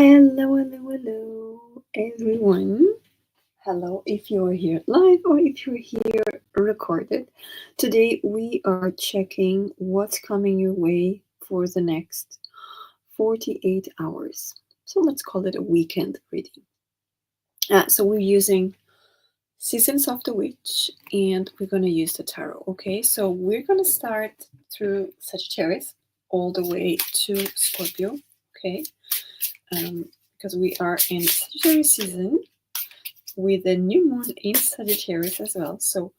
Hello, hello, hello, everyone. Hello, if you are here live or if you're here recorded. Today we are checking what's coming your way for the next 48 hours. So let's call it a weekend reading. So we're using Seasons of the Witch and we're going to use the tarot. Okay, so we're going to start through Sagittarius all the way to Scorpio. Okay. Because we are in Sagittarius season with the new moon in Sagittarius as well. So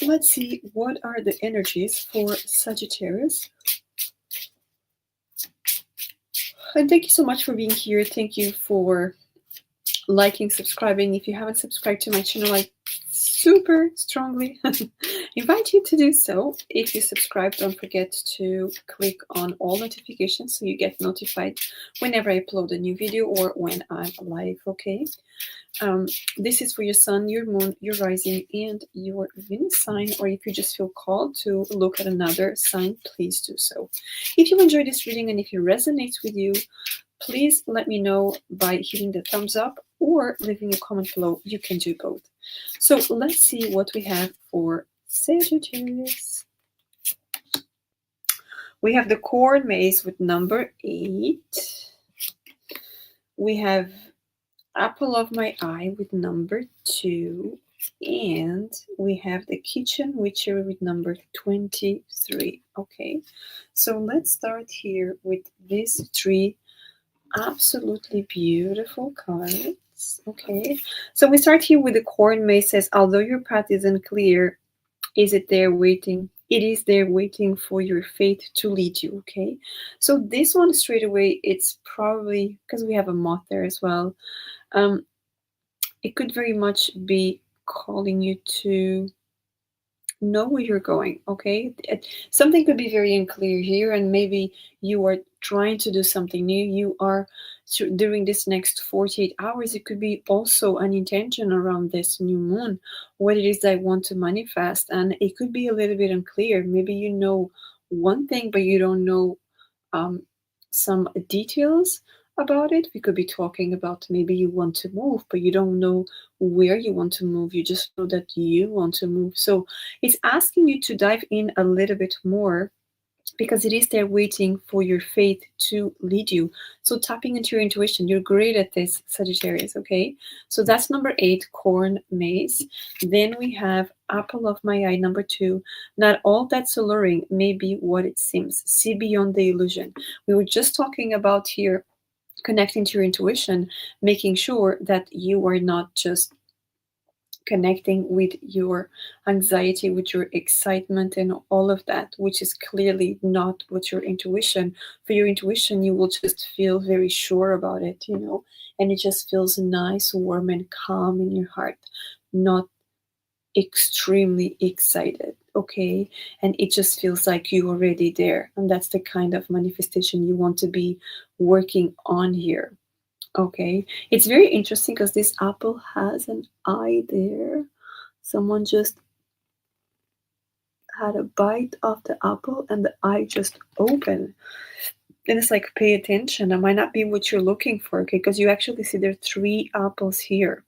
let's see what are the energies for Sagittarius. And thank you so much for being here. Thank you for liking, subscribing. If you haven't subscribed to my channel, I super strongly invite you to do so. If you subscribe, don't forget to click on all notifications so you get notified whenever I upload a new video or when I'm live. Okay. This is for your sun, your moon, your rising, and your Venus sign, or if you just feel called to look at another sign, please do so. If you enjoyed this reading and if it resonates with you, please let me know by hitting the thumbs up or leaving a comment below. You can do both. So let's see what we have for Sagittarius. We have the corn maze with number 8. We have Apple of My Eye with number 2. And we have the Kitchen Witchery with number 23. Okay, so let's start here with these 3 absolutely beautiful cards. Okay, so we start here with the corn maze. Says, although your path isn't clear, is it there waiting? It is there waiting for your fate to lead you. Okay, so this one straight away, it's probably because we have a moth there as well. It could very much be calling you to know where you're going. Okay, something could be very unclear here, and maybe you are trying to do something new. You are during this next 48 hours. It could be also an intention around this new moon, what it is I want to manifest, and it could be a little bit unclear. Maybe you know one thing, but you don't know some details about it. We could be talking about maybe you want to move, but you don't know where you want to move. You just know that you want to move. So it's asking you to dive in a little bit more because it is there waiting for your faith to lead you. So tapping into your intuition, you're great at this, Sagittarius. Okay, so that's number 8, corn maze. Then we have Apple of My Eye, number 2. Not all that's alluring may be what it seems. See beyond the illusion. We were just talking about here connecting to your intuition, making sure that you are not just connecting with your anxiety, with your excitement and all of that, which is clearly not what your intuition. For your intuition, you will just feel very sure about it, and it just feels nice, warm and calm in your heart, not extremely excited. Okay, and it just feels like you're already there, and that's the kind of manifestation you want to be working on here. Okay, it's very interesting because this apple has an eye there. Someone just had a bite of the apple and the eye just opened. And it's like, pay attention. That might not be what you're looking for, okay? Because you actually see there are 3 apples here.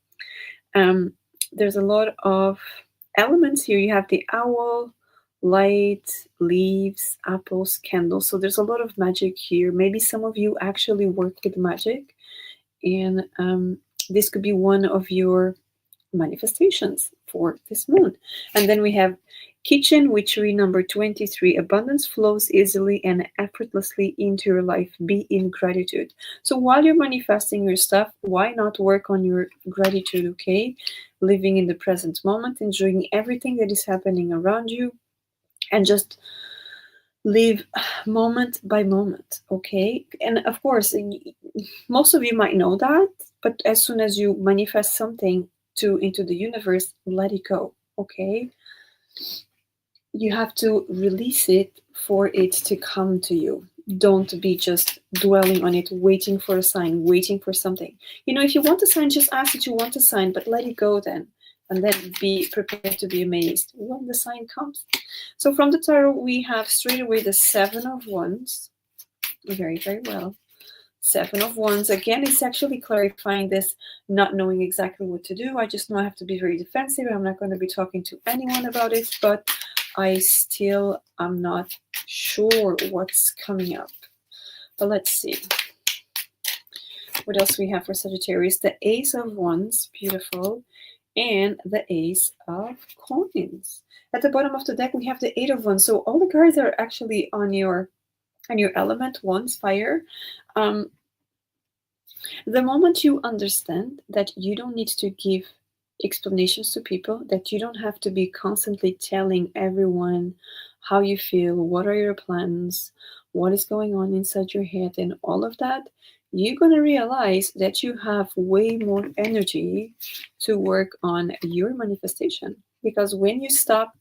There's a lot of elements here. You have the owl, light, leaves, apples, candles. So there's a lot of magic here. Maybe some of you actually work with magic, and this could be one of your manifestations for this moon. And then we have Kitchen Witchery number 23. Abundance flows easily and effortlessly into your life. Be in gratitude. So while you're manifesting your stuff, why not work on your gratitude, okay? Living in the present moment, enjoying everything that is happening around you, and just live moment by moment, okay? And of course, most of you might know that, but as soon as you manifest something into the universe, let it go, okay? You have to release it for it to come to you. Don't be just dwelling on it, waiting for a sign, waiting for something. If you want a sign, just ask that you want a sign, but let it go then. And then be prepared to be amazed when the sign comes. So from the tarot, we have straight away the 7 of Wands. Very, very well. Seven of Wands. Again, it's actually clarifying this not knowing exactly what to do. I just know I have to be very defensive. I'm not going to be talking to anyone about it, but I still am not sure what's coming up. But let's see. What else we have for Sagittarius? The Ace of Wands, beautiful, and the Ace of Coins. At the bottom of the deck, we have the Eight of Wands. So all the cards are actually on your element, Wands, fire. The moment you understand that you don't need to give explanations to people, that you don't have to be constantly telling everyone how you feel, what are your plans, what is going on inside your head, and all of that, you're going to realize that you have way more energy to work on your manifestation. Because when you stop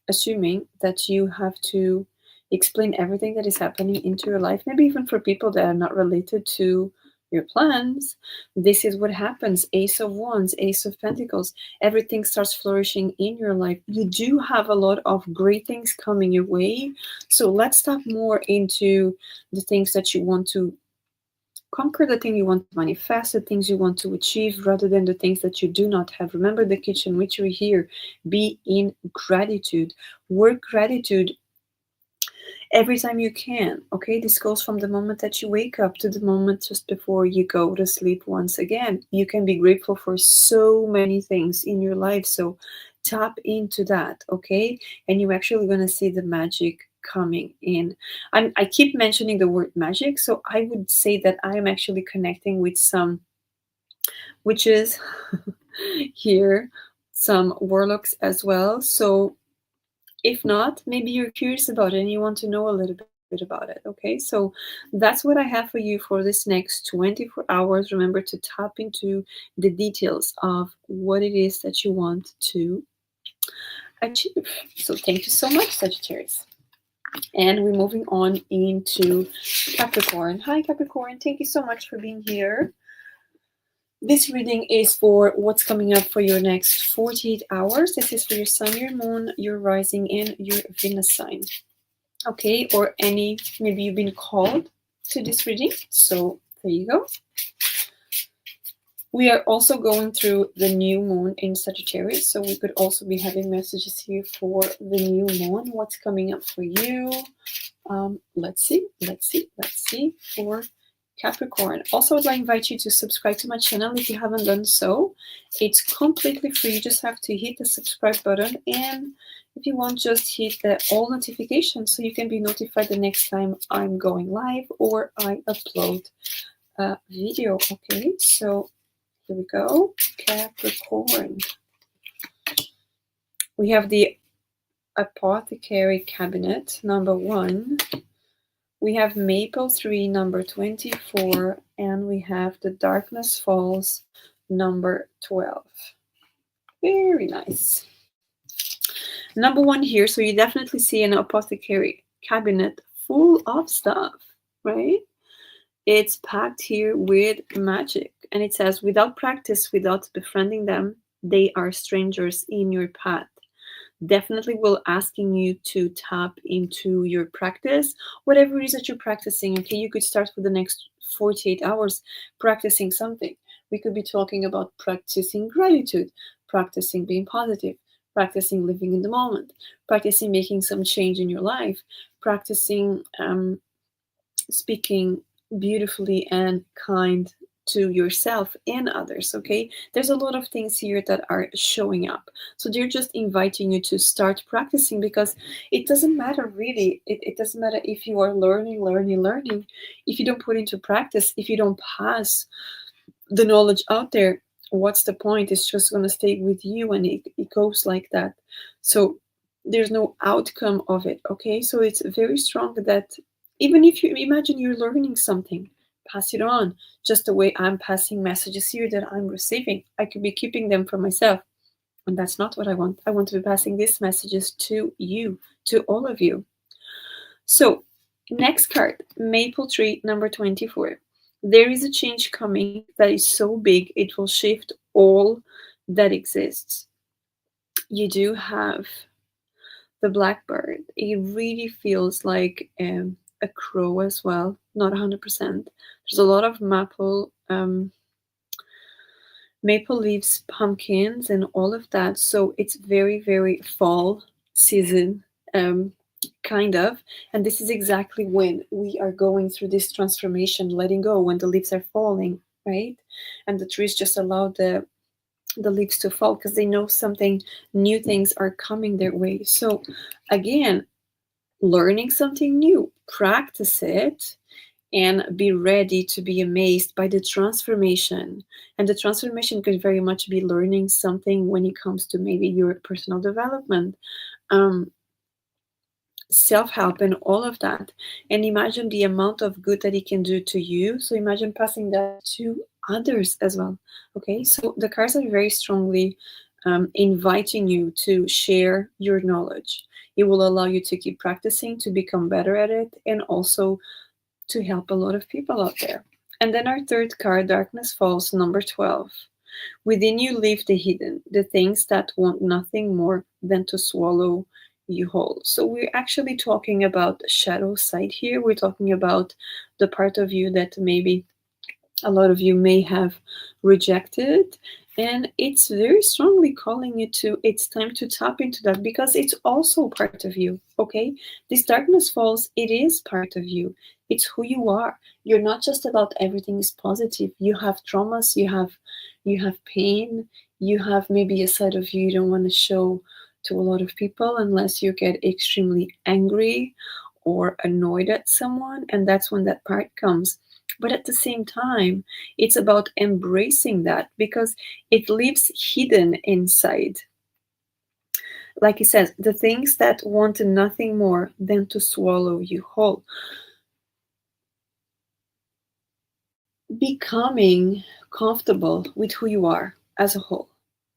assuming that you have to explain everything that is happening into your life, maybe even for people that are not related to your plans, this is what happens. Ace of Wands, Ace of Pentacles, everything starts flourishing in your life. You do have a lot of great things coming your way. So let's talk more into the things that you want to conquer, the thing you want to manifest, the things you want to achieve, rather than the things that you do not have. Remember the kitchen witchery here. Be in gratitude. Work gratitude every time you can. Okay, this goes from the moment that you wake up to the moment just before you go to sleep once again. You can be grateful for so many things in your life. So tap into that, okay? And you're actually going to see the magic coming in. I keep mentioning the word magic, so I would say that I am actually connecting with some witches here, some warlocks as well. So if not, maybe you're curious about it and you want to know a little bit about it. Okay, so that's what I have for you for this next 24 hours. Remember to tap into the details of what it is that you want to achieve. So thank you so much, Sagittarius. And we're moving on into Capricorn. Hi, Capricorn. Thank you so much for being here. This reading is for what's coming up for your next 48 hours. This is for your sun, your moon, your rising, and your Venus sign. Okay, or maybe you've been called to this reading. So there you go. We are also going through the new moon in Sagittarius, so we could also be having messages here for the new moon. What's coming up for you? Let's see for Capricorn. Also, I'd like to invite you to subscribe to my channel if you haven't done so. It's completely free. You just have to hit the subscribe button, and if you want, just hit the all notifications so you can be notified the next time I'm going live or I upload a video. Okay, so here we go. Capricorn. We have the Apothecary Cabinet, number 1. We have Maple 3, number 24. And we have the Darkness Falls, number 12. Very nice. Number 1 here, so you definitely see an Apothecary Cabinet full of stuff, right? It's packed here with magic. And it says, without practice, without befriending them, they are strangers in your path. Definitely will asking you to tap into your practice, whatever it is that you're practicing. Okay, you could start for the next 48 hours practicing something. We could be talking about practicing gratitude, practicing being positive, practicing living in the moment, practicing making some change in your life, practicing speaking beautifully and kind to yourself and others. Okay, there's a lot of things here that are showing up, so they're just inviting you to start practicing, because it doesn't matter really, it doesn't matter if you are learning if you don't put into practice, if you don't pass the knowledge out there. What's the point? It's just going to stay with you, and it goes like that. So there's no outcome of it. Okay, so it's very strong that even if you imagine you're learning something, pass it on, just the way I'm passing messages here that I'm receiving. I could be keeping them for myself, and that's not what I want. I want to be passing these messages to you, to all of you. So next card, Maple Tree, number 24. There is a change coming that is so big it will shift all that exists. You do have the blackbird. It really feels like a crow as well. not 100%. There's a lot of maple leaves, pumpkins, and all of that. So it's very, very fall season, kind of. And this is exactly when we are going through this transformation, letting go, when the leaves are falling, right? And the trees just allow the leaves to fall because they know something new things are coming their way. So again, learning something new, practice it, and be ready to be amazed by the transformation. And the transformation could very much be learning something when it comes to maybe your personal development, um, self-help, and all of that. And imagine the amount of good that it can do to you. So imagine passing that to others as well. Okay, so the cards are very strongly inviting you to share your knowledge. It will allow you to keep practicing, to become better at it, and also to help a lot of people out there. And then our third card, Darkness Falls, number 12. Within you live the hidden, the things that want nothing more than to swallow you whole. So we're actually talking about the shadow side here. We're talking about the part of you that maybe a lot of you may have rejected, and it's very strongly calling you to, it's time to tap into that because it's also part of you. Okay, this Darkness Falls, it is part of you. It's who you are. You're not just about everything is positive. You have traumas, you have pain, you have maybe a side of you don't want to show to a lot of people unless you get extremely angry or annoyed at someone, and that's when that part comes. But at the same time, it's about embracing that because it lives hidden inside. Like he says, the things that want nothing more than to swallow you whole. Becoming comfortable with who you are as a whole.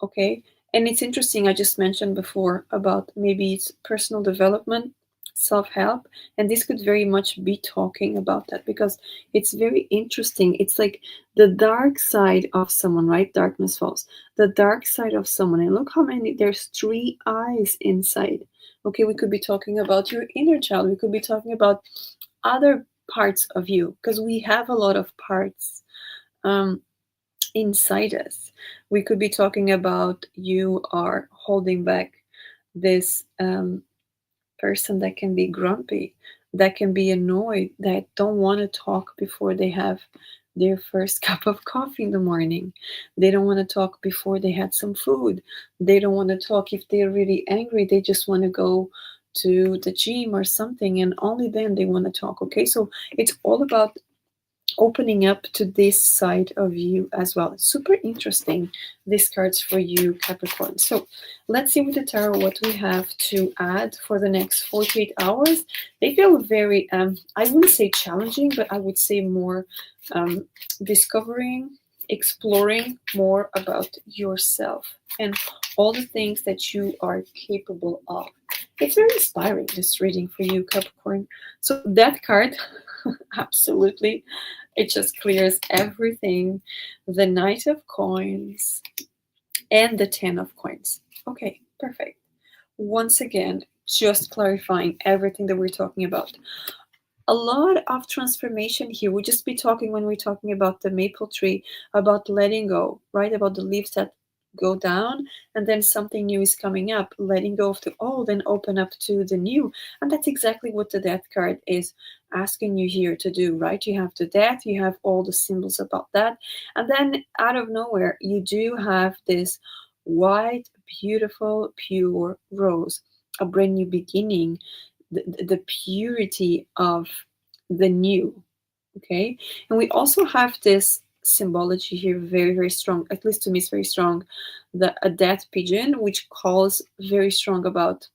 Okay. And it's interesting, I just mentioned before about maybe it's personal development, self-help, and this could very much be talking about that because it's very interesting. It's like the dark side of someone, right? Darkness Falls, the dark side of someone, and look how many, there's 3 eyes inside. Okay, we could be talking about your inner child, we could be talking about other parts of you because we have a lot of parts um, inside us. We could be talking about you are holding back this person that can be grumpy, that can be annoyed, that don't want to talk before they have their first cup of coffee in the morning. They don't want to talk before they had some food. They don't want to talk if they're really angry. They just want to go to the gym or something, and only then they want to talk. Okay, so it's all about opening up to this side of you as well. It's super interesting, these cards for you, Capricorn. So let's see with the tarot what we have to add for the next 48 hours. They feel very, I wouldn't say challenging, but I would say more discovering, exploring more about yourself and all the things that you are capable of. It's very inspiring, this reading for you, Capricorn. So that card, absolutely, it just clears everything. The Knight of Coins and the Ten of Coins. Okay, perfect. Once again, just clarifying everything that we're talking about. A lot of transformation here. We'll just be talking when we're talking about the maple tree, about letting go, right? About the leaves that go down and then something new is coming up, letting go of the old and open up to the new. And that's exactly what the Death card is asking you here to do, right? You have the Death, you have all the symbols about that, and then out of nowhere you do have this white, beautiful, pure rose, a brand new beginning, the purity of the new. Okay, and we also have this symbology here, very, very strong, at least to me it's very strong, a death pigeon, which calls very strong about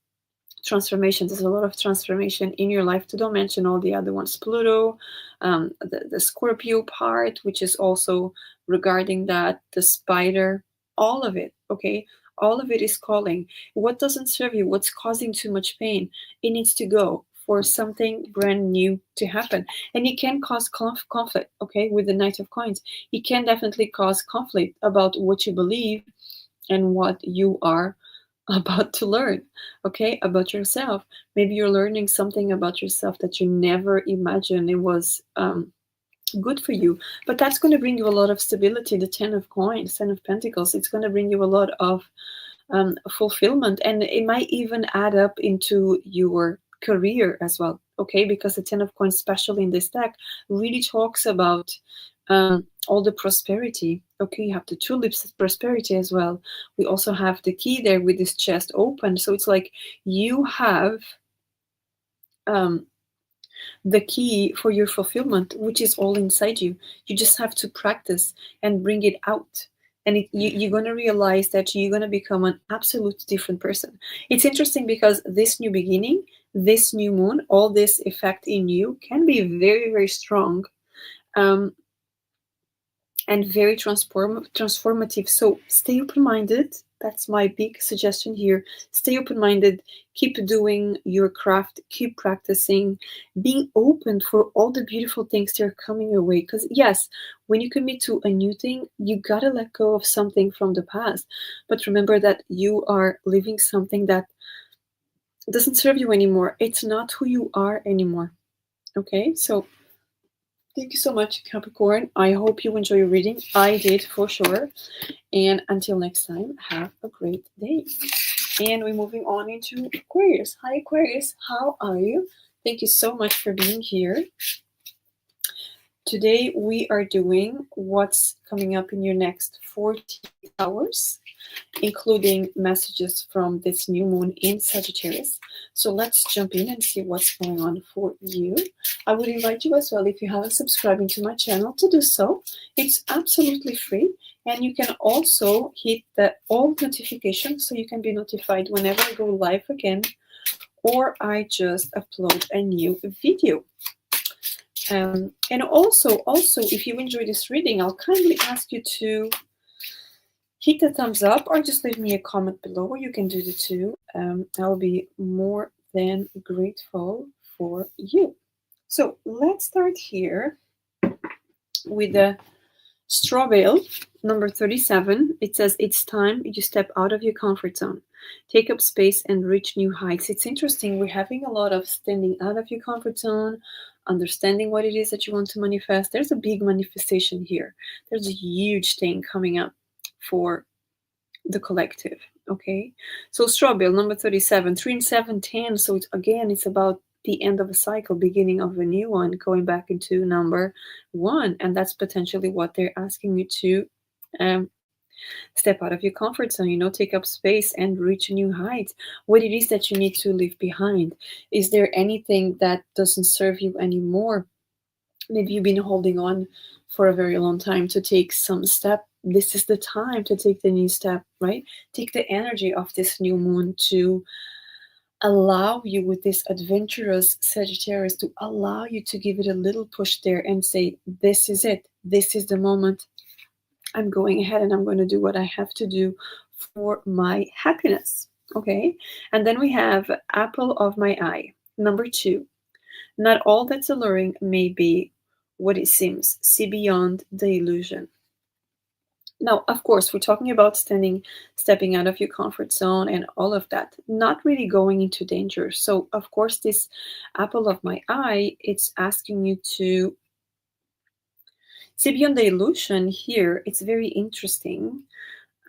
transformation. There's a lot of transformation in your life, to don't mention all the other ones. Pluto, the Scorpio part, which is also regarding that, the spider, all of it. Okay, all of it is calling. What doesn't serve you, what's causing too much pain, it needs to go for something brand new to happen. And it can cause conflict. Okay, with the Knight of Coins, it can definitely cause conflict about what you believe and what you are about to learn, okay, about yourself. Maybe you're learning something about yourself that you never imagined it was good for you. But that's going to bring you a lot of stability. The 10 of coins, 10 of pentacles, it's going to bring you a lot of fulfillment, and it might even add up into your career as well, okay, because the 10 of coins, especially in this deck, really talks about all the prosperity. Okay, you have the tulips of prosperity as well. We also have the key there with this chest open, so it's like you have the key for your fulfillment, which is all inside you. You just have to practice and bring it out. And you're going to realize that you're going to become an absolute different person. It's interesting because this new beginning, this new moon, all this effect in you can be very, very strong. And very transformative. So stay open-minded. That's my big suggestion here. Stay open-minded. Keep doing your craft. Keep practicing. Being open for all the beautiful things that are coming your way. Because yes, when you commit to a new thing, you gotta let go of something from the past. But remember that you are living something that doesn't serve you anymore. It's not who you are anymore. Okay, so thank you so much, Capricorn. I hope you enjoy your reading. I did for sure. And until next time, have a great day. And we're moving on into Aquarius. Hi, Aquarius. How are you? Thank you so much for being here. Today, we are doing what's coming up in your next 48 hours, including messages from this new moon in Sagittarius. So let's jump in and see what's going on for you. I would invite you as well, if you haven't subscribed to my channel, to do so. It's absolutely free. And you can also hit the all notifications so you can be notified whenever I go live again or I just upload a new video. And also, if you enjoy this reading, I'll kindly ask you to hit the thumbs up or just leave me a comment below. You can do the two. I'll be more than grateful for you. So let's start here with the straw bale, number 37. It says, it's time you step out of your comfort zone. Take up space and reach new heights. It's interesting. We're having a lot of standing out of your comfort zone, understanding what it is that you want to manifest. There's a big manifestation here. There's a huge thing coming up for the collective. Okay, so straw bale number 37, 3 and 7, 10. So it's about the end of a cycle, beginning of a new one, going back into number 1, and that's potentially what they're asking you to step out of your comfort zone, take up space and reach new heights. What it is that you need to leave behind. Is there anything that doesn't serve you anymore? Maybe you've been holding on for a very long time to take some step. This is the time to take the new step, right? Take the energy of this new moon to allow you, with this adventurous Sagittarius, to allow you to give it a little push there and say, this is it. This is the moment. I'm going ahead and I'm going to do what I have to do for my happiness. Okay. And then we have apple of my eye, number 2. Not all that's alluring may be what it seems. See beyond the illusion. Now, of course, we're talking about stepping out of your comfort zone and all of that, not really going into danger. So, of course, this apple of my eye, it's asking you to see beyond the illusion here. It's very interesting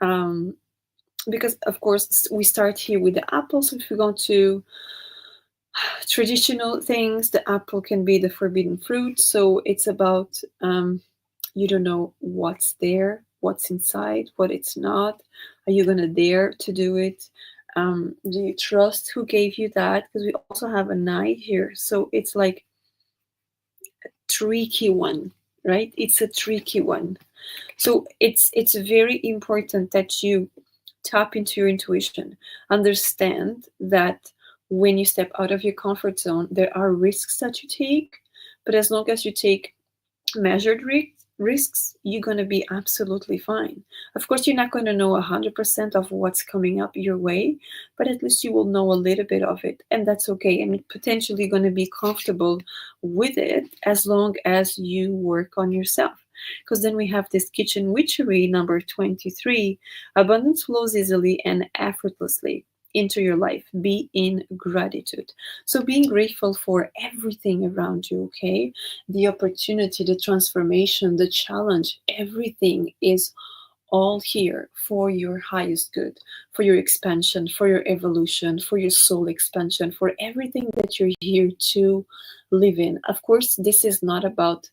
because, of course, we start here with the apple. So if we go to traditional things, the apple can be the forbidden fruit. So it's about you don't know what's there, what's inside, what it's not. Are you going to dare to do it? Do you trust who gave you that? Because we also have a knight here. So it's like a tricky one, right? It's a tricky one. So it's very important that you tap into your intuition. Understand that when you step out of your comfort zone, there are risks that you take. But as long as you take measured risks, you're going to be absolutely fine. Of course, you're not going to know 100% of what's coming up your way, but at least you will know a little bit of it, and that's okay. And potentially going to be comfortable with it as long as you work on yourself. Because then we have this kitchen witchery, number 23. Abundance flows easily and effortlessly. into your life. Be in gratitude. So being grateful for everything around you, okay? The opportunity, the transformation, the challenge, everything is all here for your highest good, for your expansion, for your evolution, for your soul expansion, for everything that you're here to live in. Of course, this is not about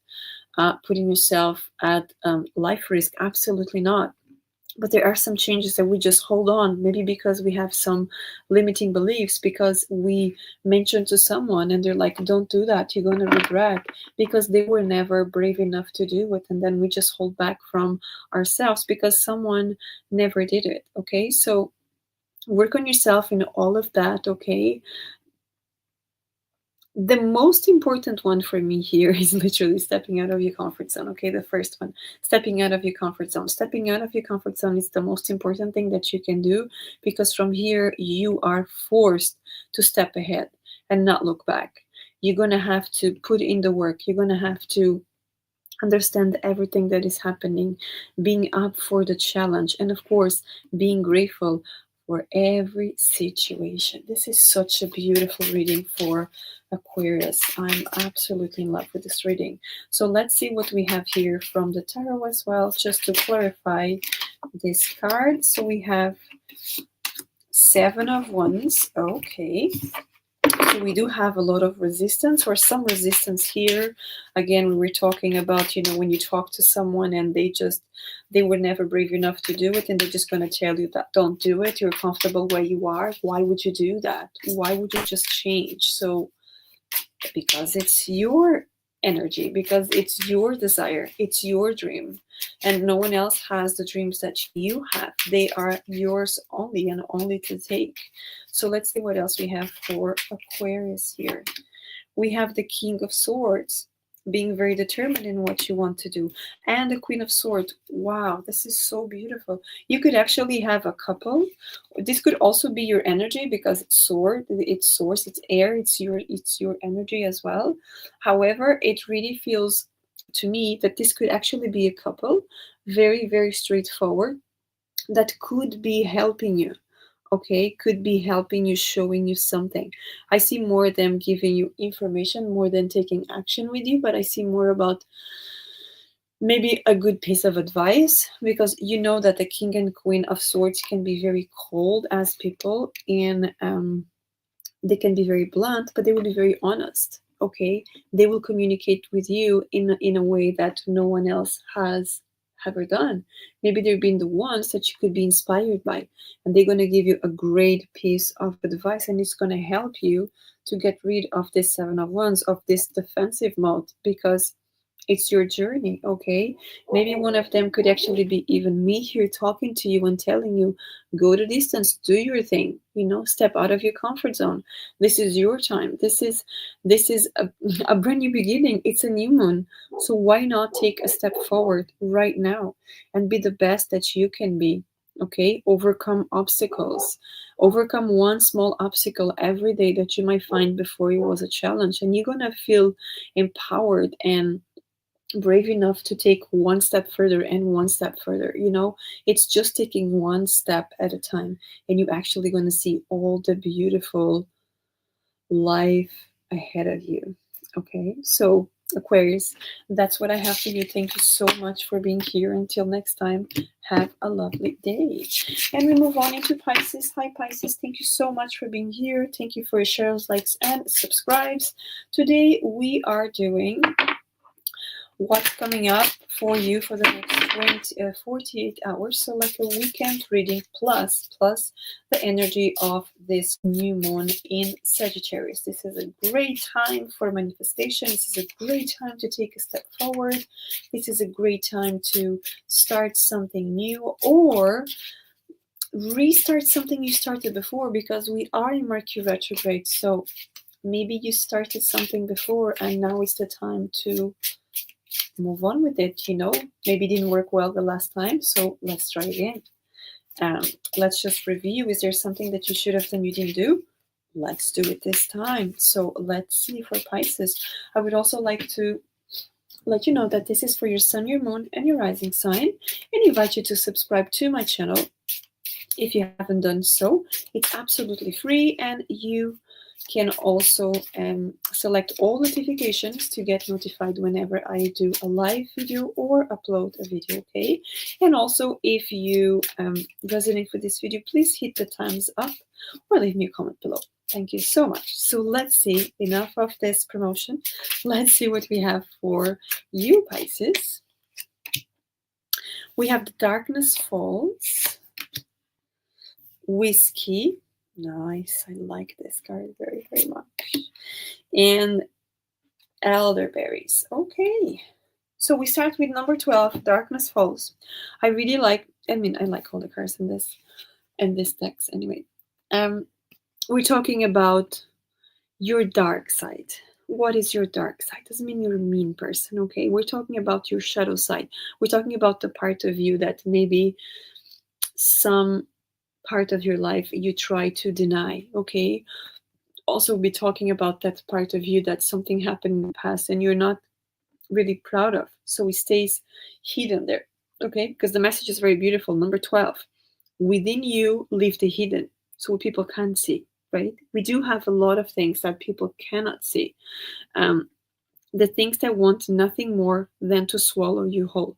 putting yourself at life risk. Absolutely not. But there are some changes that we just hold on, maybe because we have some limiting beliefs, because we mentioned to someone and they're like, don't do that, you're going to regret, because they were never brave enough to do it. And then we just hold back from ourselves because someone never did it. Okay, so work on yourself in all of that. Okay, the most important one for me here is literally stepping out of your comfort zone. Okay, the first one, stepping out of your comfort zone. Stepping out of your comfort zone is the most important thing that you can do, because from here you are forced to step ahead and not look back. You're going to have to put in the work. You're going to have to understand everything that is happening, being up for the challenge, and of course, being grateful for every situation. This is such a beautiful reading for Aquarius. I'm absolutely in love with this reading. So let's see what we have here from the tarot as well, just to clarify this card. So we have Seven of Wands. Okay. So we do have a lot of resistance, or some resistance here. Again, we were talking about, when you talk to someone and they were never brave enough to do it, and they're just going to tell you that don't do it. You're comfortable where you are. Why would you do that? Why would you just change? So because it's your energy, because it's your desire, it's your dream, and no one else has the dreams that you have. They are yours only, and only to take. So let's see what else we have for Aquarius here. We have the King of Swords, being very determined in what you want to do, and the Queen of Swords. Wow, this is so beautiful. You could actually have a couple. This could also be your energy, because it's sword, it's source, it's air, it's your energy as well. However, it really feels to me that this could actually be a couple, very, very straightforward, that could be helping you. Okay, could be helping you, showing you something. I see more them giving you information more than taking action with you, but I see more about maybe a good piece of advice, because you know that the King and Queen of Swords can be very cold as people, and they can be very blunt, but they will be very honest. Okay, they will communicate with you in a way that no one else has ever done. Maybe they've been the ones that you could be inspired by, and they're going to give you a great piece of advice, and it's going to help you to get rid of this Seven of Wands, of this defensive mode, because it's your journey. Okay, maybe one of them could actually be even me here talking to you and telling you, go the distance, do your thing, step out of your comfort zone. This is your time. This is a brand new beginning. It's a new moon, so why not take a step forward right now and be the best that you can be. Okay, overcome obstacles. Overcome one small obstacle every day that you might find before it was a challenge, and you're gonna feel empowered and brave enough to take one step further and one step further. It's just taking one step at a time, and you're actually going to see all the beautiful life ahead of you. Okay, so Aquarius, that's what I have for you. Thank you so much for being here. Until next time, have a lovely day. And we move on into Pisces. Hi Pisces, thank you so much for being here. Thank you for your shares, likes, and subscribes. Today we are doing what's coming up for you for the next 48 hours. So like a weekend reading plus the energy of this new moon in Sagittarius. This is a great time for manifestation. This is a great time to take a step forward. This is a great time to start something new, or restart something you started before, because we are in Mercury retrograde. So maybe you started something before and now is the time to move on with it. Maybe it didn't work well the last time, so let's try again. Let's just review. Is there something that you should have done you didn't do? Let's do it this time. So let's see for Pisces. I would also like to let you know that this is for your sun, your moon, and your rising sign, and invite you to subscribe to my channel If you haven't done so, it's absolutely free, and you can also select all notifications to get notified whenever I do a live video or upload a video, okay? And also, if you resonate with this video, please hit the thumbs up or leave me a comment below. Thank you so much. So let's see, enough of this promotion. Let's see what we have for you, Pisces. We have The Darkness Falls, Whiskey. Nice. I like this card very, very much. And Elderberries. Okay. So we start with number 12, Darkness Falls. I really like, I like all the cards in this text anyway. We're talking about your dark side. What is your dark side? Doesn't mean you're a mean person, okay? We're talking about your shadow side. We're talking about the part of you that maybe some part of your life you try to deny, okay? Also be talking about that part of you that something happened in the past and you're not really proud of, so it stays hidden there, okay? Because the message is very beautiful. Number 12, within you live the hidden, so people can't see, right? We do have a lot of things that people cannot see, the things that want nothing more than to swallow you whole.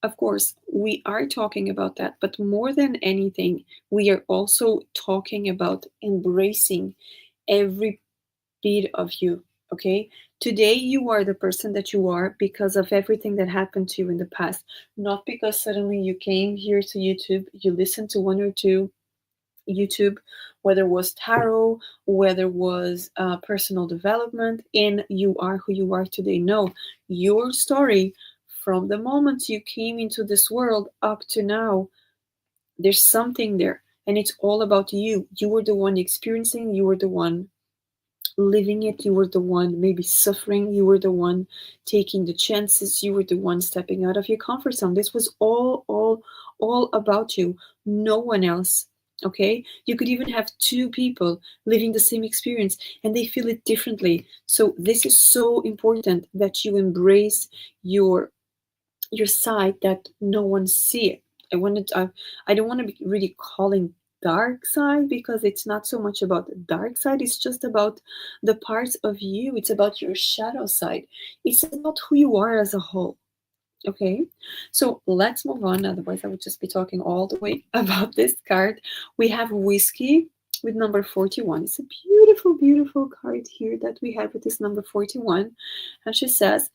Of course, we are talking about that, but more than anything, we are also talking about embracing every bit of you, okay? Today, you are the person that you are because of everything that happened to you in the past, not because suddenly you came here to YouTube, you listened to one or two YouTube, whether it was tarot, whether it was personal development, and you are who you are today. No, your story from the moment you came into this world up to now, there's something there, and it's all about you. You were the one experiencing, you were the one living it, you were the one maybe suffering, you were the one taking the chances, you were the one stepping out of your comfort zone. This was all about you, no one else, okay? You could even have two people living the same experience and they feel it differently. So this is so important that you embrace your side that no one see it. I don't want to be really calling dark side because it's not so much about the dark side, it's just about the parts of you, it's about your shadow side, it's about who you are as a whole, okay? So let's move on, otherwise I would just be talking all the way about this card. We have Whiskey with number 41. It's a beautiful card here that we have with this number 41, and she says,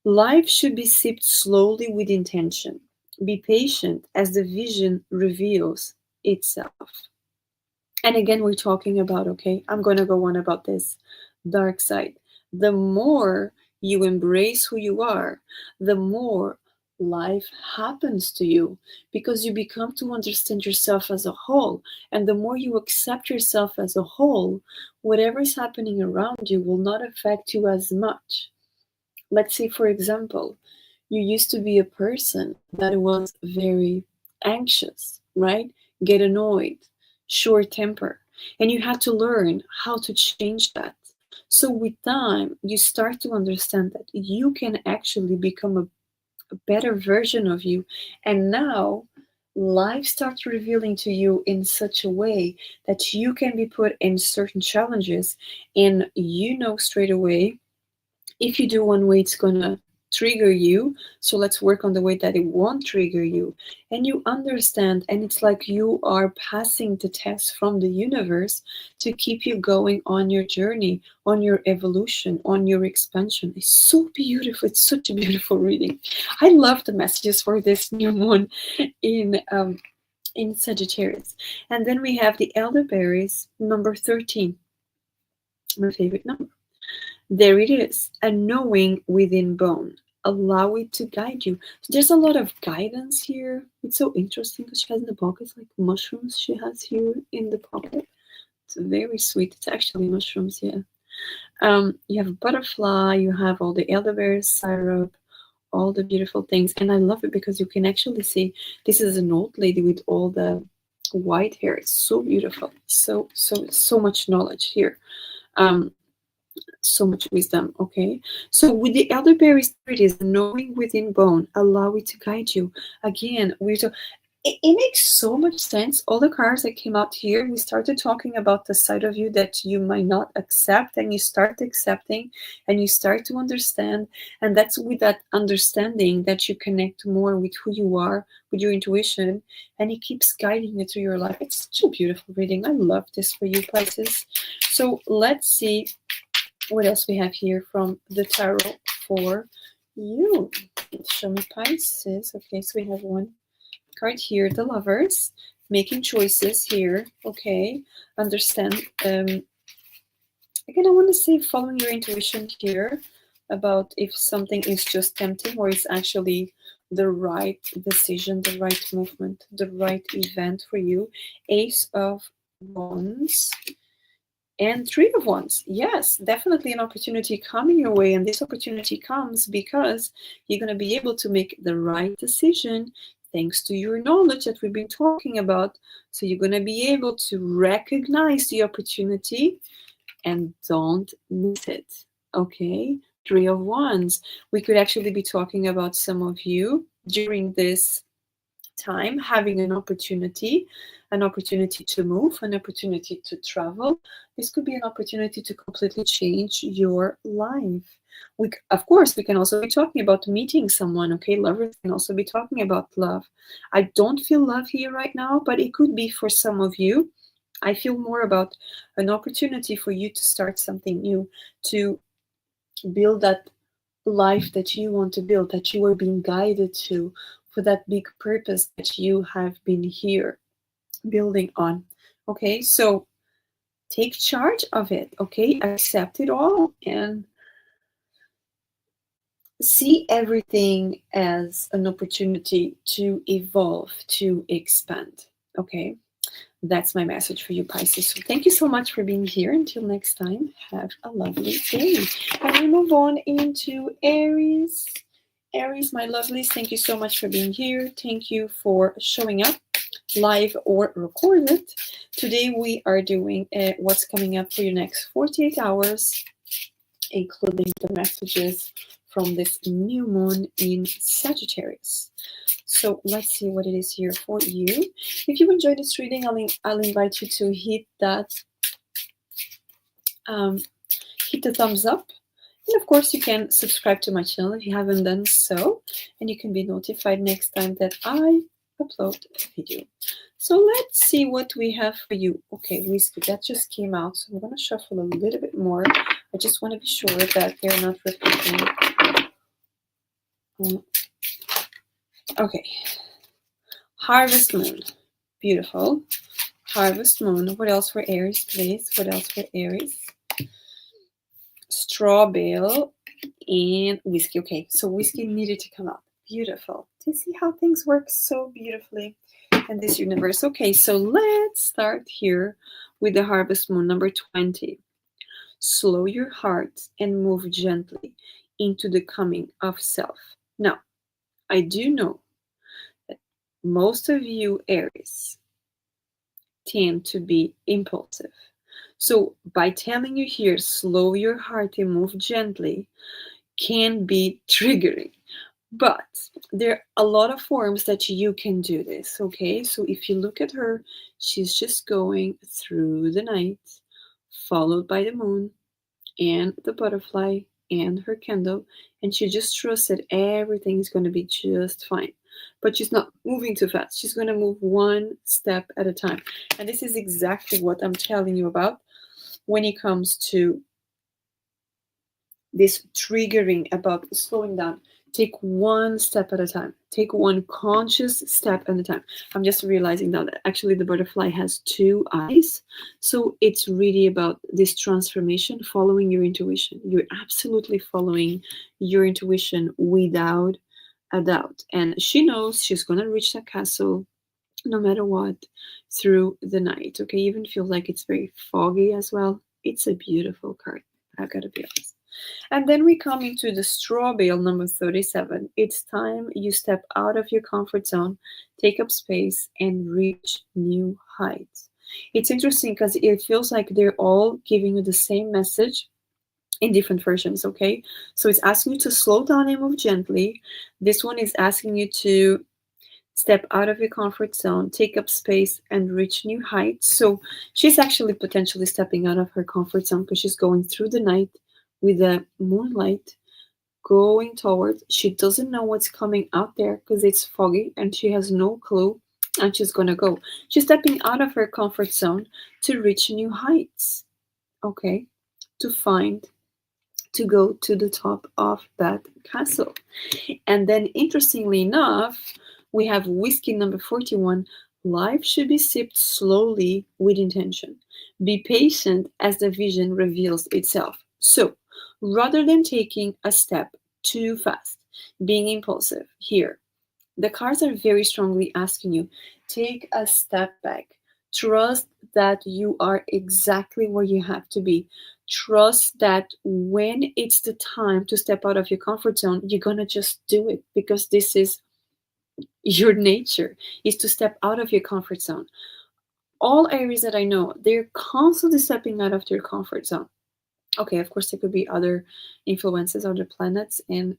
life should be sipped slowly with intention. Be patient as the vision reveals itself. And again, we're talking about, okay, I'm going to go on about this dark side. The more you embrace who you are, the more life happens to you because you become to understand yourself as a whole. And the more you accept yourself as a whole, whatever is happening around you will not affect you as much. Let's say, for example, you used to be a person that was very anxious, right? Get annoyed, short temper, and you had to learn how to change that. So with time, you start to understand that you can actually become a better version of you. And now life starts revealing to you in such a way that you can be put in certain challenges and you know straight away, if you do one way, it's gonna trigger you. So let's work on the way that it won't trigger you. And you understand, and it's like you are passing the test from the universe to keep you going on your journey, on your evolution, on your expansion. It's so beautiful. It's such a beautiful reading. I love the messages for this new moon in Sagittarius. And then we have the elderberries, number 13, my favorite number. There it is, a knowing within bone. Allow it to guide you. So there's a lot of guidance here. It's so interesting because she has in the pockets like mushrooms she has here in the pocket. It's very sweet. It's actually mushrooms, yeah. You have a butterfly, you have all the elderberry syrup, all the beautiful things. And I love it because you can actually see this is an old lady with all the white hair. It's so beautiful. So much knowledge here. So much wisdom, okay? So with the elderberry spirit is knowing within bone, allow it to guide you. Again, it makes so much sense. All the cards that came out here, we started talking about the side of you that you might not accept, and you start accepting and you start to understand. And that's with that understanding that you connect more with who you are, with your intuition, and it keeps guiding you through your life. It's such a beautiful reading. I love this for you, Pisces. So let's see what else we have here from the tarot for you. Show me, Pisces. Okay, so we have one card here, the Lovers, making choices here. Okay, understand. Again, I want to say following your intuition here about if something is just tempting or it's actually the right decision, the right movement, the right event for you. Ace of Wands and Three of Wands. Yes, definitely an opportunity coming your way. And this opportunity comes because you're going to be able to make the right decision thanks to your knowledge that we've been talking about. So you're going to be able to recognize the opportunity and don't miss it. Okay? Three of Wands. We could actually be talking about some of you during this time having an opportunity to move, an opportunity to travel. This could be an opportunity to completely change your life. Of course, we can also be talking about meeting someone. Okay, lovers can also be talking about love. I don't feel love here right now, but it could be for some of you. I feel more about an opportunity for you to start something new, to build that life that you want to build, that you are being guided to, for that big purpose that you have been here building on. Okay, so take charge of it. Okay, accept it all and see everything as an opportunity to evolve, to expand. Okay, that's my message for you, Pisces. So thank you so much for being here. Until next time, have a lovely day. And we move on into Aries. Aries, my lovelies, thank you so much for being here. Thank you for showing up live or recorded. Today we are doing what's coming up for your next 48 hours, including the messages from this new moon in Sagittarius. So let's see what it is here for you. If you enjoyed this reading, I'll invite you to hit that hit the thumbs up. And of course, you can subscribe to my channel if you haven't done so, and you can be notified next time that I upload a video. So let's see what we have for you. Okay, Whiskey, that just came out, so I'm going to shuffle a little bit more. I just want to be sure that they're not repeating. Okay, Harvest Moon, beautiful. Harvest Moon. What else for Aries, please? What else for Aries? Straw Bale and Whiskey. Okay, so Whiskey needed to come out. Beautiful. Do you see how things work so beautifully in this universe? Okay, so let's start here with the Harvest Moon, number 20. Slow your heart and move gently into the coming of self. Now, I do know that most of you Aries tend to be impulsive. So by telling you here, slow your heart and move gently, can be triggering. But there are a lot of forms that you can do this, okay? So if you look at her, she's just going through the night, followed by the moon and the butterfly and her candle, and she just trusts that everything is going to be just fine. But she's not moving too fast. She's going to move one step at a time. And this is exactly what I'm telling you about when it comes to this triggering about slowing down. Take one step at a time. Take one conscious step at a time. I'm just realizing now that actually the butterfly has two eyes. So it's really about this transformation, following your intuition. You're absolutely following your intuition without a doubt. And she knows she's going to reach that castle no matter what through the night. Okay, even feels like it's very foggy as well. It's a beautiful card. I've got to be honest. And then we come into the Straw Bale, number 37. It's time you step out of your comfort zone, take up space, and reach new heights. It's interesting because it feels like they're all giving you the same message in different versions, okay? So it's asking you to slow down and move gently. This one is asking you to Step out of your comfort zone, take up space, and reach new heights. So she's actually potentially stepping out of her comfort zone because she's going through the night with the moonlight going towards. She doesn't know what's coming out there because it's foggy and she has no clue. And she's gonna go. She's stepping out of her comfort zone to reach new heights. Okay, to go to the top of that castle. And then, interestingly enough, we have whiskey number 41. Life should be sipped slowly with intention. Be patient as the vision reveals itself. So, rather than taking a step too fast, being impulsive, here, the cards are very strongly asking you take a step back. Trust that you are exactly where you have to be. Trust that when it's the time to step out of your comfort zone, you're going to just do it because this is your nature, is to step out of your comfort zone. All Aries that I know, they're constantly stepping out of their comfort zone. Okay, of course, there could be other influences, other planets and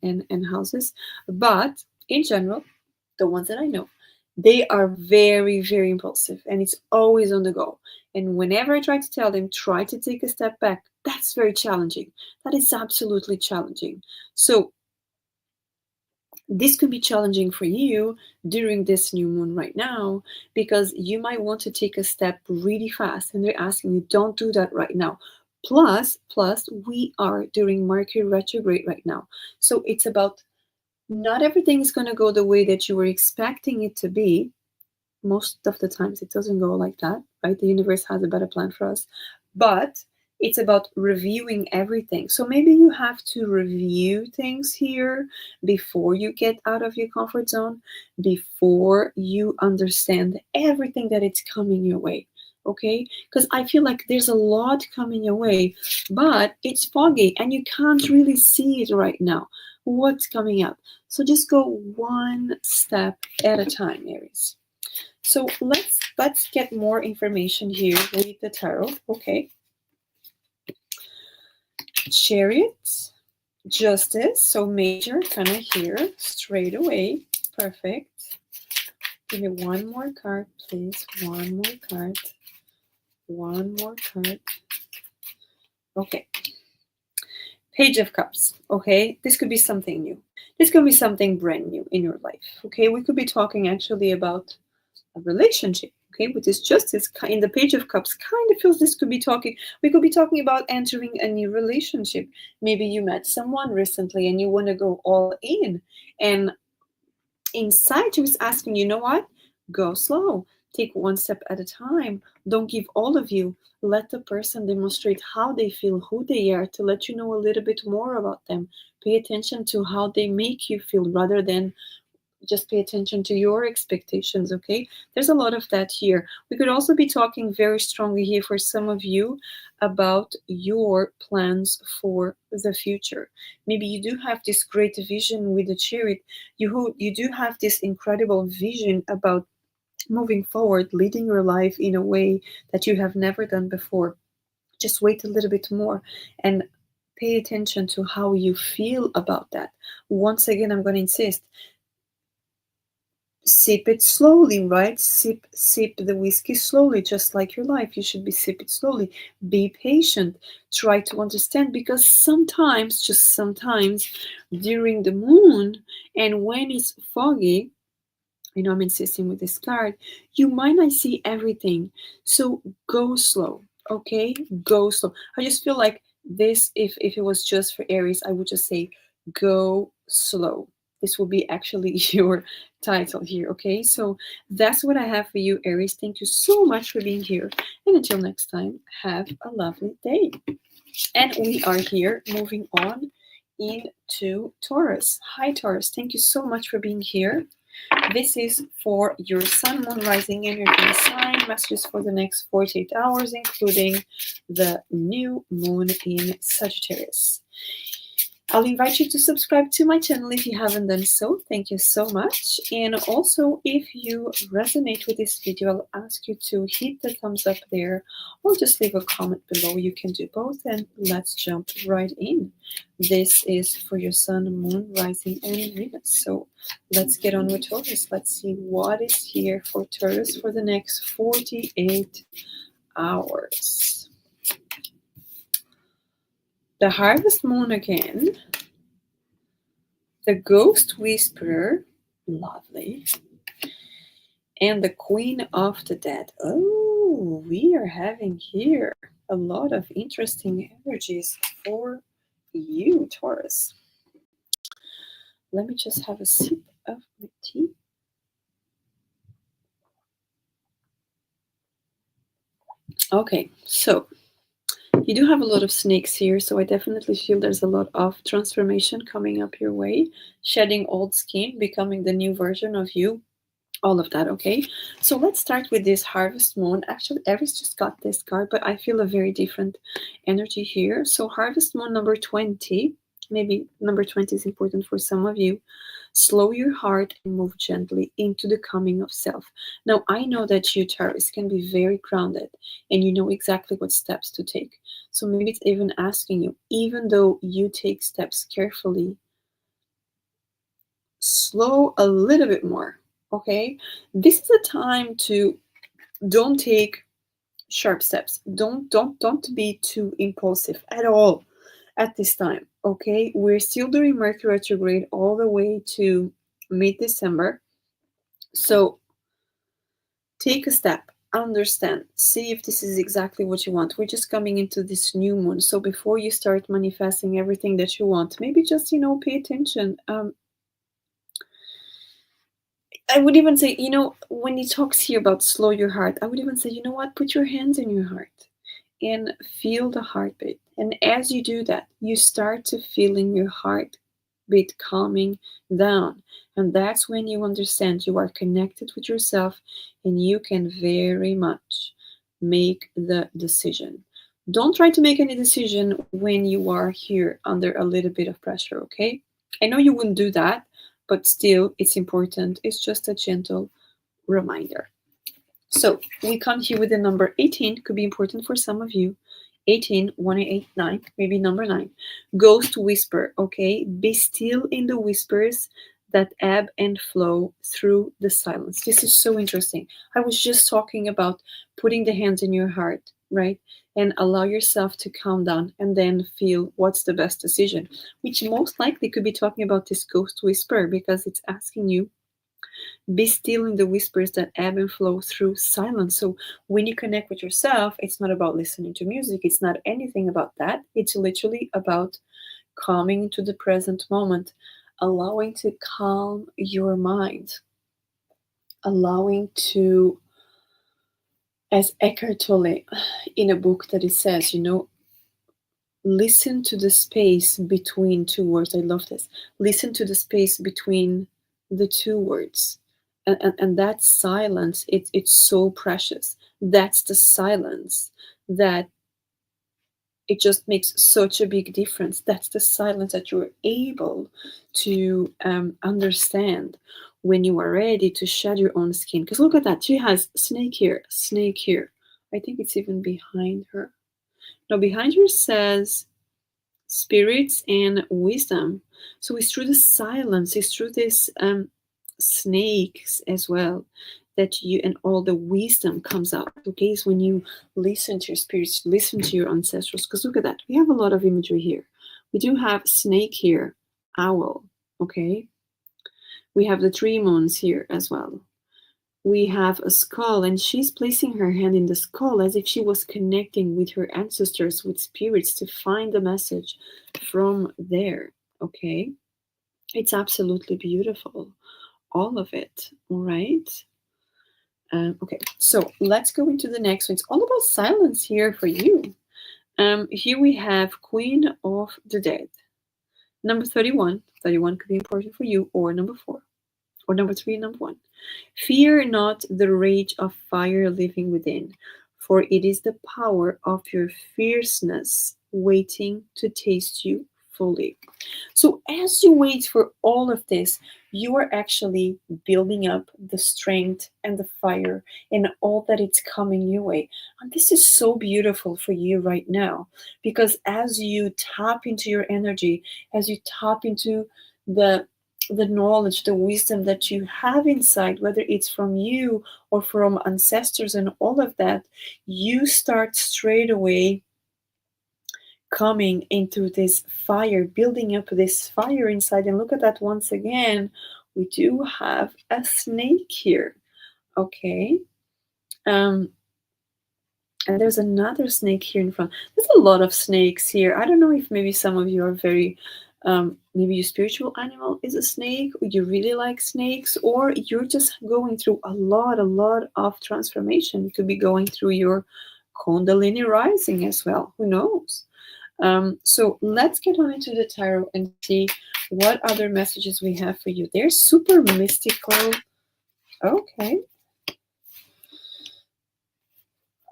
houses, but in general, the ones that I know, they are very, very impulsive and it's always on the go. And whenever I try to tell them, try to take a step back, that's very challenging. That is absolutely challenging. So, this could be challenging for you during this new moon right now because you might want to take a step really fast and they're asking you don't do that right now. Plus we are during Mercury retrograde right now. So it's about not everything is going to go the way that you were expecting it to be. Most of the times it doesn't go like that, right? The universe has a better plan for us. But it's about reviewing everything. So maybe you have to review things here before you get out of your comfort zone, before you understand everything that it's coming your way. Okay? Because I feel like there's a lot coming your way, but it's foggy and you can't really see it right now. What's coming up? So just go one step at a time, Aries. So let's get more information here with the tarot. Okay. Chariot, Justice, so major kind of here straight away. Perfect. Give me one more card, please. One more card. One more card. Okay. Page of Cups. Okay. This could be something new. This could be something brand new in your life. Okay. We could be talking actually about a relationship. Okay, with this Justice in the Page of Cups, kind of feels this could be talking. We could be talking about entering a new relationship. Maybe you met someone recently and you want to go all in, and inside you is asking, you know what? Go slow. Take one step at a time. Don't give all of you. Let the person demonstrate how they feel, who they are, to let you know a little bit more about them. Pay attention to how they make you feel rather than just pay attention to your expectations. Okay, there's a lot of that here. We could also be talking very strongly here for some of you about your plans for the future. Maybe you do have this great vision with the Chariot. You do have this incredible vision about moving forward, leading your life in a way that you have never done before. Just wait a little bit more and pay attention to how you feel about that. Once again, I'm going to insist, sip it slowly, right? Sip the whiskey slowly, just like your life. You should be sip it slowly. Be patient. Try to understand, because sometimes, just sometimes, during the moon and when it's foggy, I know I'm insisting with this card, you might not see everything. So go slow, okay? Go slow. I just feel like this, if it was just for Aries, I would just say go slow. This will be actually your title here, okay? So that's what I have for you, Aries. Thank you so much for being here. And until next time, have a lovely day. And we are here moving on into Taurus. Hi, Taurus. Thank you so much for being here. This is for your Sun, Moon, Rising, and your sign. Messages for the next 48 hours, including the new moon in Sagittarius. I'll invite you to subscribe to my channel if you haven't done so. Thank you so much. And also, if you resonate with this video, I'll ask you to hit the thumbs up there or just leave a comment below. You can do both, and let's jump right in. This is for your sun, moon, rising, and Venus. So let's get on with Taurus. Let's see what is here for Taurus for the next 48 hours. The harvest moon again. The ghost whisperer, lovely. And the queen of the dead. Oh, we are having here a lot of interesting energies for you, Taurus. Let me just have a sip of my tea. Okay, so you do have a lot of snakes here, so I definitely feel there's a lot of transformation coming up your way. Shedding old skin, becoming the new version of you. All of that, okay? So let's start with this harvest moon. Actually, Aries just got this card, but I feel a very different energy here. So harvest moon number 20, maybe number 20 is important for some of you. Slow your heart and move gently into the coming of self. Now, I know that you, Taurus, can be very grounded and you know exactly what steps to take. So maybe it's even asking you, even though you take steps carefully, slow a little bit more. Okay, this is a time to don't take sharp steps. Don't be too impulsive at all at this time. Okay, we're still doing Mercury retrograde all the way to mid-December. So take a step, understand, see if this is exactly what you want. We're just coming into this new moon. So before you start manifesting everything that you want, maybe just, pay attention. I would even say, when he talks here about slow your heart, I would even say, you know what, put your hands in your heart and feel the heartbeat. And as you do that, you start to feeling your heartbeat calming down. And that's when you understand you are connected with yourself and you can very much make the decision. Don't try to make any decision when you are here under a little bit of pressure, okay? I know you wouldn't do that, but still it's important. It's just a gentle reminder. So we come here with the number 18, could be important for some of you. 18, 1, 8, 9, maybe number 9. Ghost whisper, okay? Be still in the whispers that ebb and flow through the silence. This is so interesting. I was just talking about putting the hands in your heart, right? And allow yourself to calm down and then feel what's the best decision, which most likely could be talking about this ghost whisper because it's asking you be still in the whispers that ebb and flow through silence. So when you connect with yourself, it's not about listening to music. It's not anything about that. It's literally about coming into the present moment, allowing to calm your mind, allowing to, as Eckhart Tolle in a book that it says, listen to the space between two words. I love this. Listen to the space between the two words. And that silence, it's so precious. That's the silence that it just makes such a big difference. That's the silence that you're able to understand when you are ready to shed your own skin. Because look at that. She has snake here, snake here. I think it's even behind her. Now, behind her says spirits and wisdom. So it's through the silence, it's through this snakes as well that you and all the wisdom comes out. Okay, is when you listen to your spirits, listen to your ancestors. Because look at that, we have a lot of imagery here. We do have snake here, owl. Okay, we have the 3 moons here as well. We have a skull, and she's placing her hand in the skull as if she was connecting with her ancestors, with spirits, to find the message from there. Okay, it's absolutely beautiful, all of it. All right. Okay, so let's go into the next one. It's all about silence here for you. Here we have Queen of the Dead. Number 31. 31 could be important for you, or number 4. Or number 3, number 1. Fear not the rage of fire living within, for it is the power of your fierceness waiting to taste you fully. So as you wait for all of this, you are actually building up the strength and the fire and all that it's coming your way. And this is so beautiful for you right now, because as you tap into your energy, as you tap into the knowledge, the wisdom that you have inside, whether it's from you or from ancestors and all of that, you start straight away coming into this fire, building up this fire inside. And look at that once again. We do have a snake here. Okay. Um, and there's another snake here in front. There's a lot of snakes here. I don't know if maybe some of you are very, maybe your spiritual animal is a snake, or you really like snakes, or you're just going through a lot of transformation. You could be going through your Kundalini rising as well. Who knows? So let's get on into the tarot and see what other messages we have for you. They're super mystical. Okay.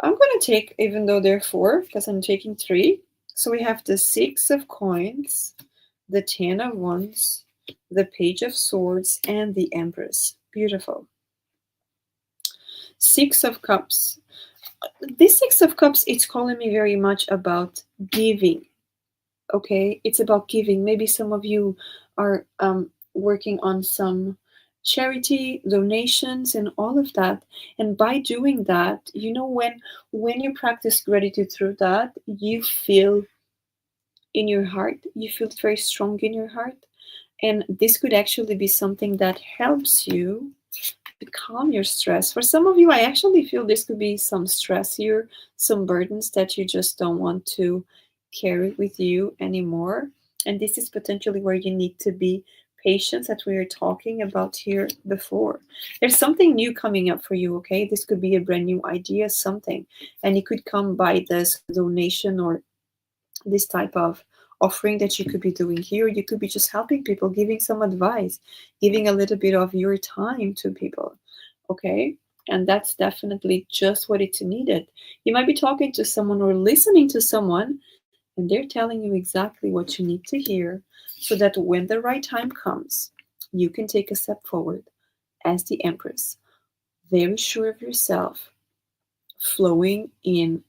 I'm going to take, even though there are 4, because I'm taking 3. So we have the 6 of coins, the 10 of wands, the page of swords, and the empress. Beautiful. 6 of cups. This 6 of cups, it's calling me very much about giving. Okay, it's about giving. Maybe some of you are working on some charity donations and all of that, and by doing that, you know, when you practice gratitude through that, you feel in your heart, you feel very strong in your heart, and this could actually be something that helps you to calm your stress. For some of you, I actually feel this could be some stress here, some burdens that you just don't want to carry with you anymore. And this is potentially where you need to be patient, that we were talking about here before. There's something new coming up for you, okay? This could be a brand new idea, something. And it could come by this donation or this type of offering that you could be doing here. You could be just helping people, giving some advice, giving a little bit of your time to people, okay? And that's definitely just what it's needed. You might be talking to someone or listening to someone, and they're telling you exactly what you need to hear, so that when the right time comes, you can take a step forward as the Empress, very sure of yourself, flowing in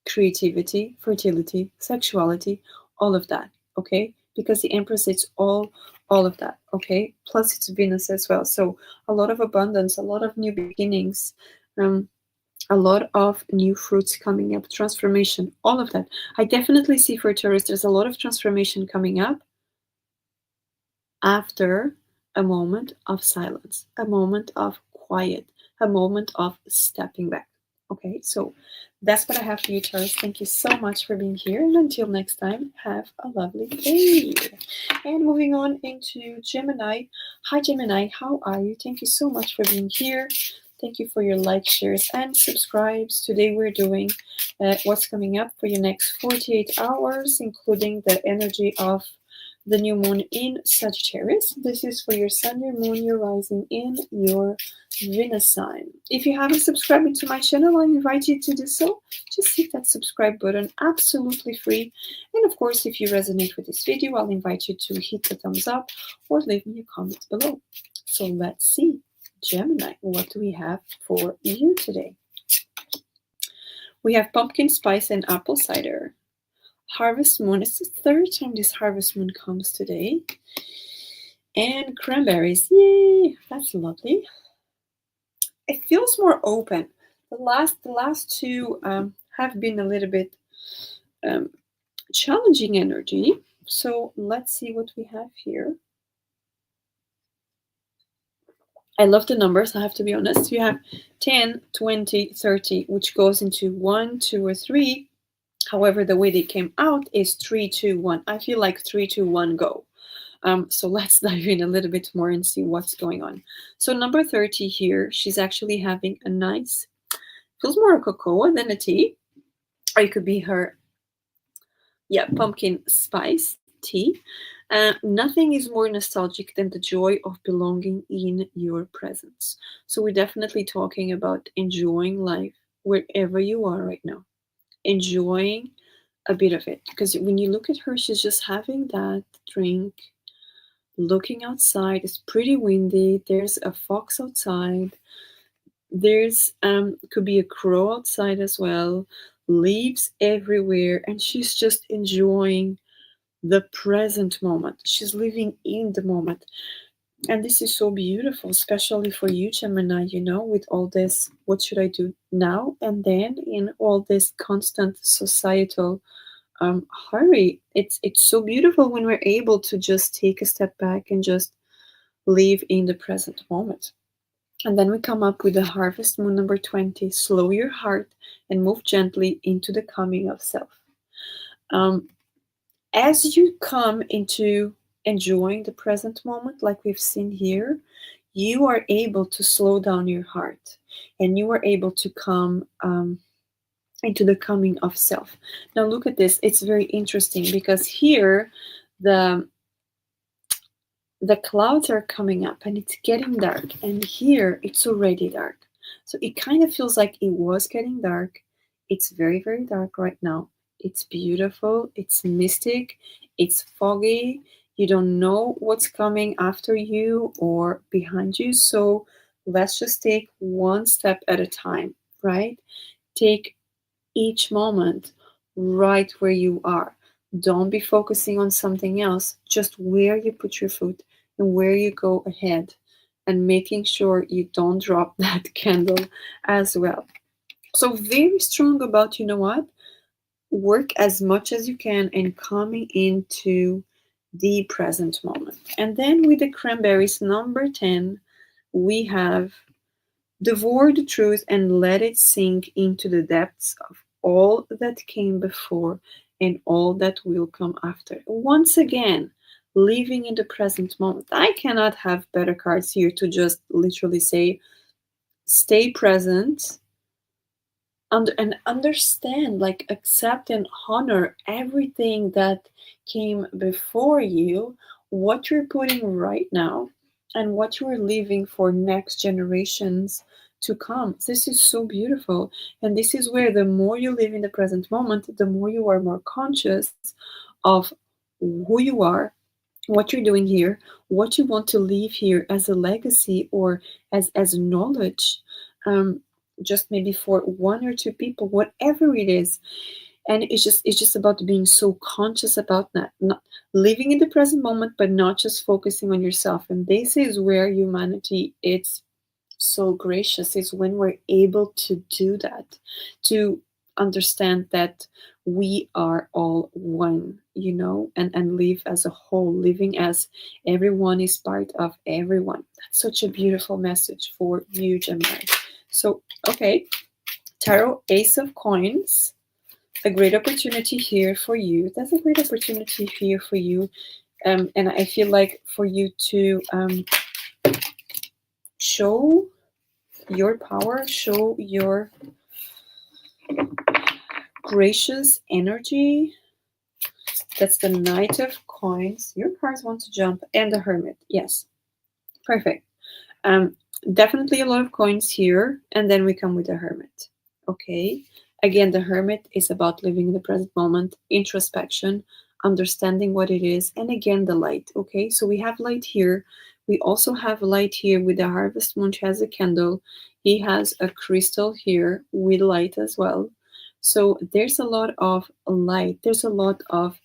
creativity, fertility, sexuality, all of that, okay? Because the Empress, it's all of that, okay? Plus it's Venus as well. So a lot of abundance, a lot of new beginnings, a lot of new fruits coming up, transformation, all of that. I definitely see for Taurus, there's a lot of transformation coming up after a moment of silence, a moment of quiet, a moment of stepping back. Okay, so that's what I have for you, Taurus. Thank you so much for being here. And until next time, have a lovely day. And moving on into Gemini. Hi, Gemini. How are you? Thank you so much for being here. Thank you for your likes, shares, and subscribes. Today we're doing what's coming up for your next 48 hours, including the energy of the new moon in Sagittarius. This is for your sun, your moon, your rising, in your Venus sign. If you haven't subscribed to my channel, I invite you to do so. Just hit that subscribe button, absolutely free. And of course, if you resonate with this video, I'll invite you to hit the thumbs up or leave me a comment below. So let's see, Gemini, what do we have for you today? We have pumpkin spice and apple cider. Harvest moon. It's the 3rd time this harvest moon comes today. And cranberries. Yay! That's lovely. It feels more open. The last 2 have been a little bit challenging energy. So let's see what we have here. I love the numbers, I have to be honest. You have 10, 20, 30, which goes into 1, 2, or 3. However, the way they came out is 3, 2, 1. I feel like 3, 2, 1, go. So let's dive in a little bit more and see what's going on. So number 30 here, she's actually having a nice, feels more a cocoa than a tea. Or it could be her, pumpkin spice tea. Nothing is more nostalgic than the joy of belonging in your presence. So we're definitely talking about enjoying life wherever you are right now. Enjoying a bit of it, because when you look at her, she's just having that drink, looking outside. It's pretty windy. There's a fox outside. There's could be a crow outside as well. Leaves everywhere, and she's just enjoying the present moment. She's living in the moment. And this is so beautiful, especially for you, Gemini, with all this, what should I do now and then, in all this constant societal hurry. It's so beautiful when we're able to just take a step back and just live in the present moment. And then we come up with the harvest moon number 20. Slow your heart and move gently into the coming of self. As you come into enjoying the present moment, like we've seen here, you are able to slow down your heart, and you are able to come into the coming of self. Now look at this. It's very interesting because here the clouds are coming up and it's getting dark, and here it's already dark. So it kind of feels like it was getting dark. It's very, very dark right now. It's beautiful, it's mystic, it's foggy. You don't know what's coming after you or behind you. So let's just take one step at a time, right? Take each moment right where you are. Don't be focusing on something else, just where you put your foot and where you go ahead, and making sure you don't drop that candle as well. So very strong about, work as much as you can and coming into the present moment. And then with the cranberries number 10, we have devour the truth and let it sink into the depths of all that came before and all that will come after. Once again, living in the present moment. I cannot have better cards here to just literally say, stay present and understand, like accept and honor everything that came before you, what you're putting right now, and what you're leaving for next generations to come. This is so beautiful. And this is where the more you live in the present moment, the more you are more conscious of who you are, what you're doing here, what you want to leave here as a legacy or as knowledge, just maybe for one or two people, whatever it is. And it's just about being so conscious about that, not living in the present moment, but not just focusing on yourself. And this is where humanity, it's so gracious, is when we're able to do that, to understand that we are all one, and live as a whole, living as everyone is part of everyone. That's such a beautiful message for you, Gemini. So, okay, Tarot Ace of Coins, a great opportunity here for you. That's a great opportunity here for you. And I feel like for you to show your power, show your gracious energy. That's the Knight of Coins. Your cards want to jump, and the Hermit. Yes, perfect. Definitely a lot of coins here, and then we come with the Hermit. Okay, again, the Hermit is about living in the present moment, introspection, understanding what it is, and again, the light. Okay, so we have light here. We also have light here with the Harvest Moon. She has a candle. He has a crystal here with light as well. So there's a lot of light. There's a lot of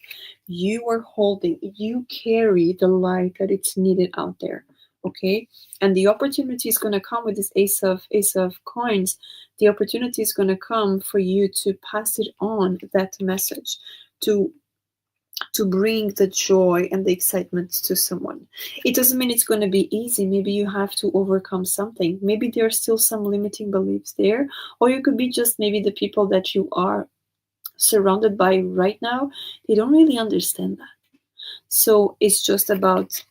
you are holding. You carry the light that it's needed out there. Okay, and the opportunity is going to come with this ace of coins. The opportunity is going to come for you to pass it on, that message, to bring the joy and the excitement to someone. It doesn't mean it's going to be easy. Maybe you have to overcome something. Maybe there are still some limiting beliefs there, or you could be just maybe the people that you are surrounded by right now, they don't really understand that. So it's just about,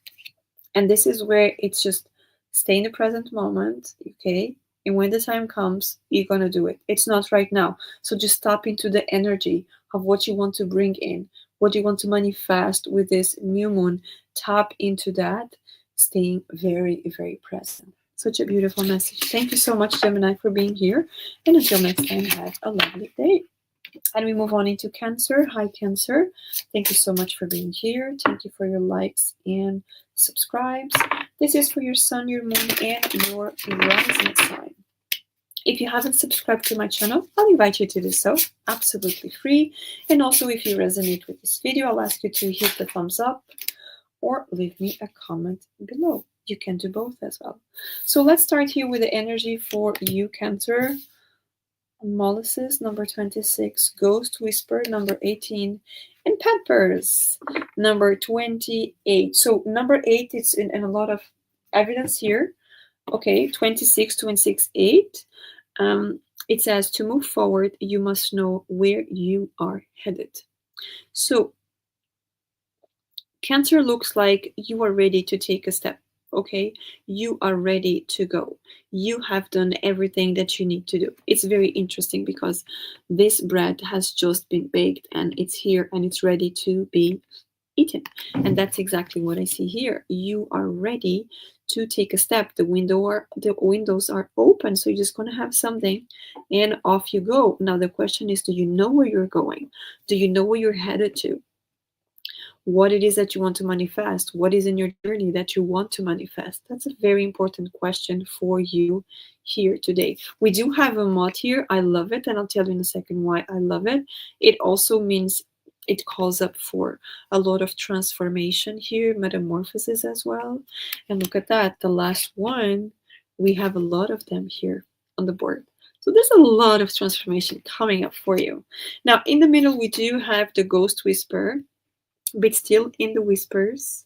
and this is where it's just stay in the present moment, okay? And when the time comes, you're going to do it. It's not right now. So just tap into the energy of what you want to bring in, what you want to manifest with this new moon. Tap into that, staying very, very present. Such a beautiful message. Thank you so much, Gemini, for being here. And until next time, have a lovely day. And we move on into Cancer. Hi, Cancer. Thank you so much for being here. Thank you for your likes and subscribes. This is for your sun, your moon, and your rising sign. If you haven't subscribed to my channel, I'll invite you to do so, absolutely free. And also, if you resonate with this video, I'll ask you to hit the thumbs up or leave me a comment below. You can do both as well. So let's start here with the energy for you, Cancer. Molasses, number 26, Ghost Whisper, number 18, and Peppers, number 28. So number 8 is in a lot of evidence here. Okay, 26, 26, 8. It says to move forward, you must know where you are headed. So Cancer looks like you are ready to take a step. Okay, you are ready to go. You have done everything that you need to do. It's very interesting because this bread has just been baked and it's here and it's ready to be eaten. And that's exactly what I see here. You are ready to take a step. The windows are open, so you're just going to have something and off you go. Now the question is, do you know where you're going? Do you know where you're headed to? What it is that you want to manifest, what is in your journey that you want to manifest. That's a very important question for you here today. We do have a mod here. I love it, and I'll tell you in a second why I love it. It also means it calls up for a lot of transformation here, metamorphosis as well. And look at that, the last one, we have a lot of them here on the board. So there's a lot of transformation coming up for you. Now in the middle we do have the Ghost Whisper, but still in the whispers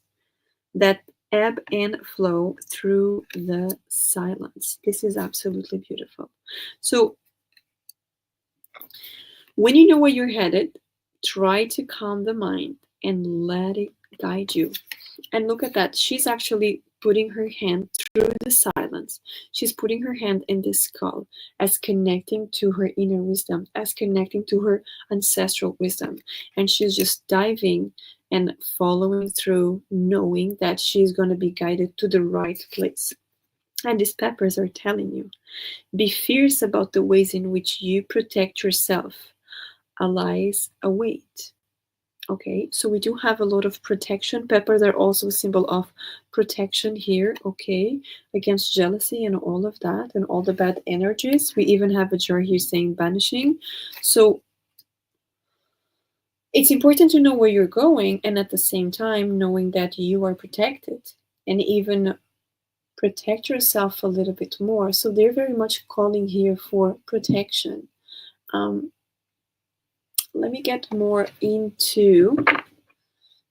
that ebb and flow through the silence. This is absolutely beautiful. So when you know where you're headed, try to calm the mind and let it guide you. And look at that. She's actually putting her hand through the silence. She's putting her hand in the skull as connecting to her inner wisdom, as connecting to her ancestral wisdom. And she's just diving and following through, knowing that she's going to be guided to the right place. And these peppers are telling you, be fierce about the ways in which you protect yourself. Allies await. Okay, so we do have a lot of protection. Peppers are also a symbol of protection here, okay, against jealousy and all of that and all the bad energies. We even have a jar here saying banishing. So it's important to know where you're going and at the same time knowing that you are protected and even protect yourself a little bit more. So they're very much calling here for protection. Let me get more into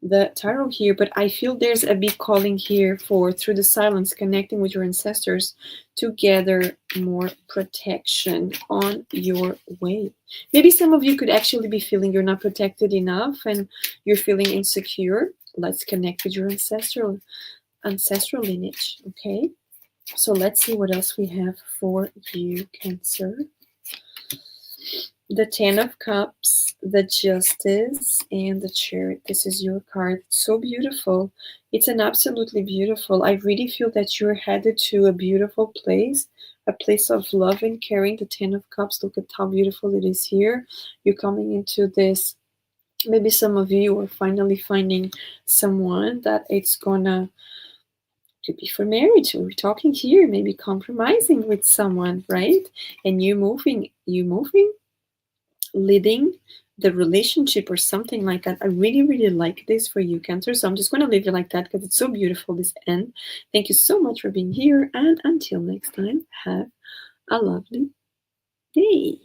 the tarot here, but I feel there's a big calling here for, through the silence, connecting with your ancestors to gather more protection on your way. Maybe some of you could actually be feeling you're not protected enough and you're feeling insecure. Let's connect with your ancestral lineage, okay? So let's see what else we have for you, Cancer. The 10 of Cups, the Justice, and the Chariot. This is your card. It's so beautiful. It's an absolutely beautiful. I really feel that you're headed to a beautiful place, a place of love and caring. The 10 of Cups, look at how beautiful it is here. You're coming into this. Maybe some of you are finally finding someone that it's gonna could be for marriage. We're talking here, maybe compromising with someone, right? And you moving, leading the relationship or something like that. I really, really like this for you, Cancer. So I'm just going to leave it like that because it's so beautiful, this end. Thank you so much for being here. And until next time, have a lovely day.